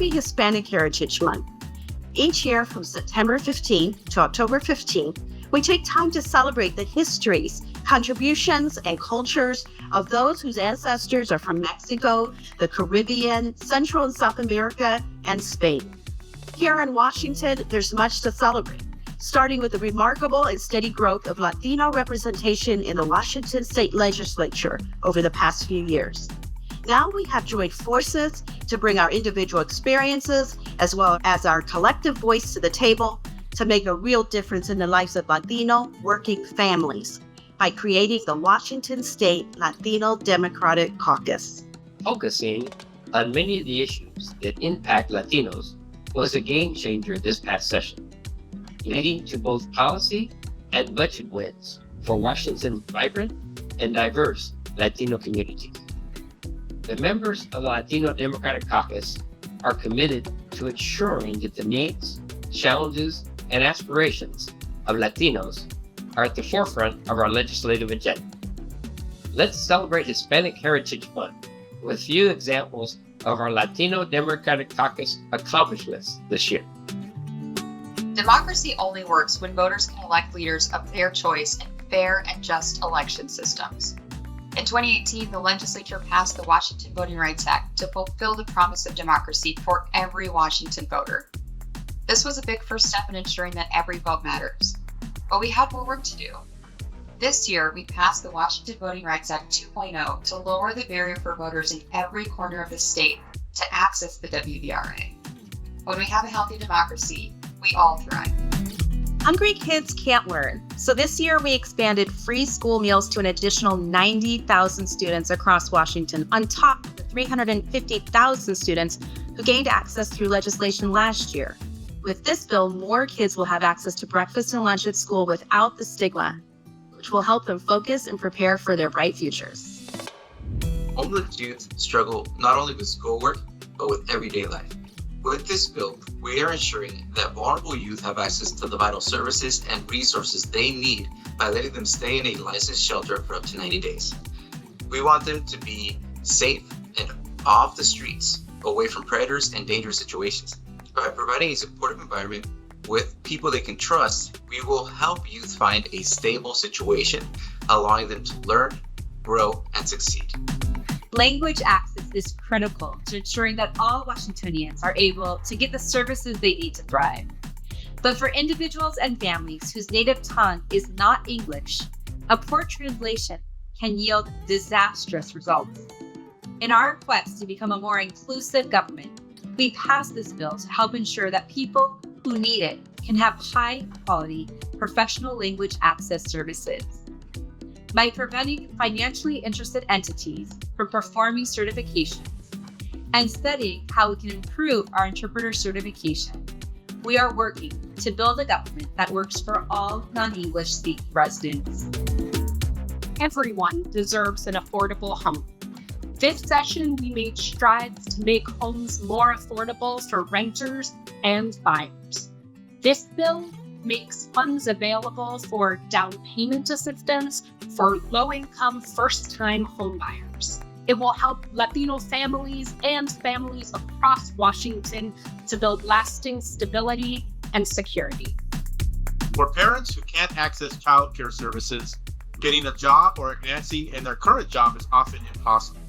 Happy Hispanic Heritage Month. Each year from September 15th to October 15th, we take time to celebrate the histories, contributions, and cultures of those whose ancestors are from Mexico, the Caribbean, Central and South America, and Spain. Here in Washington, there's much to celebrate, starting with the remarkable and steady growth of Latino representation in the Washington State Legislature over the past few years. Now we have joined forces to bring our individual experiences as well as our collective voice to the table to make a real difference in the lives of Latino working families by creating the Washington State Latino Democratic Caucus. Focusing on many of the issues that impact Latinos was a game changer this past session, leading to both policy and budget wins for Washington's vibrant and diverse Latino communities. The members of the Latino Democratic Caucus are committed to ensuring that the needs, challenges, and aspirations of Latinos are at the forefront of our legislative agenda. Let's celebrate Hispanic Heritage Month with a few examples of our Latino Democratic Caucus accomplishments this year. Democracy only works when voters can elect leaders of their choice in fair and just election systems. In 2018, the legislature passed the Washington Voting Rights Act to fulfill the promise of democracy for every Washington voter. This was a big first step in ensuring that every vote matters. But we had more work to do. This year, we passed the Washington Voting Rights Act 2.0 to lower the barrier for voters in every corner of the state to access the WVRA. When we have a healthy democracy, we all thrive. Hungry kids can't learn. So this year we expanded free school meals to an additional 90,000 students across Washington, on top of the 350,000 students who gained access through legislation last year. With this bill, more kids will have access to breakfast and lunch at school without the stigma, which will help them focus and prepare for their bright futures. Homeless youth struggle not only with schoolwork, but with everyday life. With this bill, we are ensuring that vulnerable youth have access to the vital services and resources they need by letting them stay in a licensed shelter for up to 90 days. We want them to be safe and off the streets, away from predators and dangerous situations. By providing a supportive environment with people they can trust, we will help youth find a stable situation, allowing them to learn, grow, and succeed. Language access is critical to ensuring that all Washingtonians are able to get the services they need to thrive. But for individuals and families whose native tongue is not English, a poor translation can yield disastrous results. In our quest to become a more inclusive government, we passed this bill to help ensure that people who need it can have high-quality professional language access services. By preventing financially interested entities from performing certifications and studying how we can improve our interpreter certification, we are working to build a government that works for all non-English speaking residents. Everyone deserves an affordable home. This session, we made strides to make homes more affordable for renters and buyers. This bill makes funds available for down payment assistance for low-income first-time homebuyers. It will help Latino families and families across Washington to build lasting stability and security. For parents who can't access childcare services, getting a job or advancing in their current job is often impossible.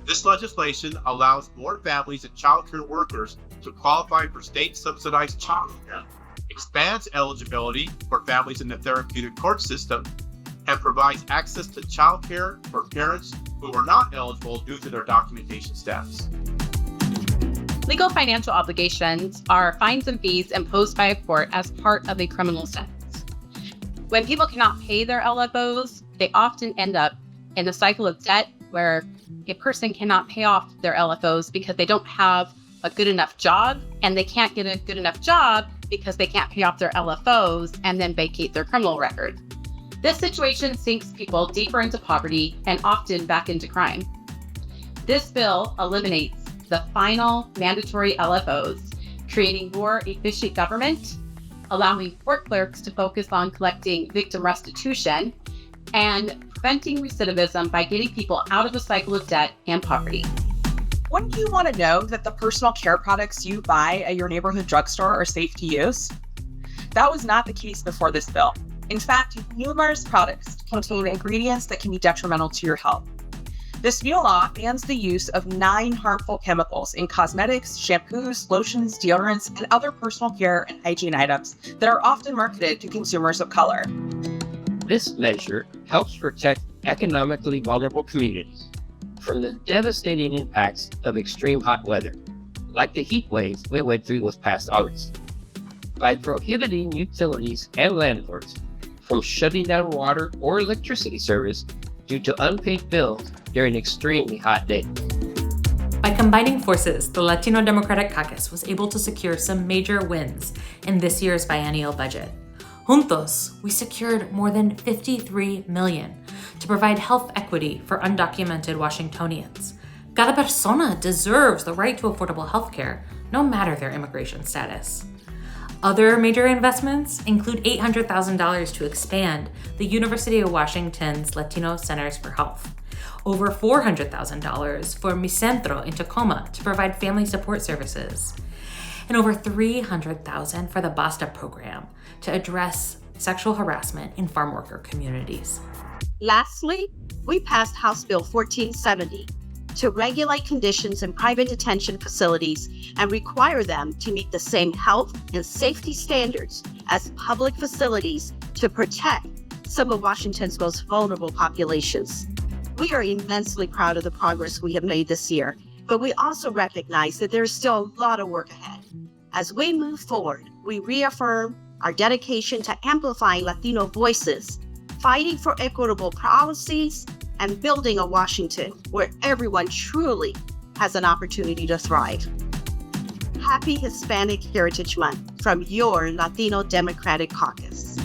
This legislation allows more families and childcare workers to qualify for state-subsidized childcare, expands eligibility for families in the therapeutic court system, and provides access to childcare for parents who are not eligible due to their documentation status. Legal financial obligations are fines and fees imposed by a court as part of a criminal sentence. When people cannot pay their LFOs, they often end up in a cycle of debt where a person cannot pay off their LFOs because they don't have a good enough job, and they can't get a good enough job because they can't pay off their LFOs and then vacate their criminal record. This situation sinks people deeper into poverty and often back into crime. This bill eliminates the final mandatory LFOs, creating more efficient government, allowing court clerks to focus on collecting victim restitution, and preventing recidivism by getting people out of a cycle of debt and poverty. Wouldn't you want to know that the personal care products you buy at your neighborhood drugstore are safe to use? That was not the case before this bill. In fact, numerous products contain ingredients that can be detrimental to your health. This new law bans the use of 9 harmful chemicals in cosmetics, shampoos, lotions, deodorants, and other personal care and hygiene items that are often marketed to consumers of color. This measure helps protect economically vulnerable communities from the devastating impacts of extreme hot weather, like the heat wave we went through this past August. By prohibiting utilities and landlords from shutting down water or electricity service due to unpaid bills during extremely hot days. By combining forces, the Latino Democratic Caucus was able to secure some major wins in this year's biennial budget. Juntos, we secured more than $53 million to provide health equity for undocumented Washingtonians. Cada persona deserves the right to affordable health care, no matter their immigration status. Other major investments include $800,000 to expand the University of Washington's Latino Centers for Health, over $400,000 for Mi Centro in Tacoma to provide family support services, and over $300,000 for the BASTA program to address sexual harassment in farm worker communities. Lastly, we passed House Bill 1470 to regulate conditions in private detention facilities and require them to meet the same health and safety standards as public facilities to protect some of Washington's most vulnerable populations. We are immensely proud of the progress we have made this year, but we also recognize that there is still a lot of work ahead. As we move forward, we reaffirm our dedication to amplifying Latino voices, fighting for equitable policies, and building a Washington where everyone truly has an opportunity to thrive. Happy Hispanic Heritage Month from your Latino Democratic Caucus.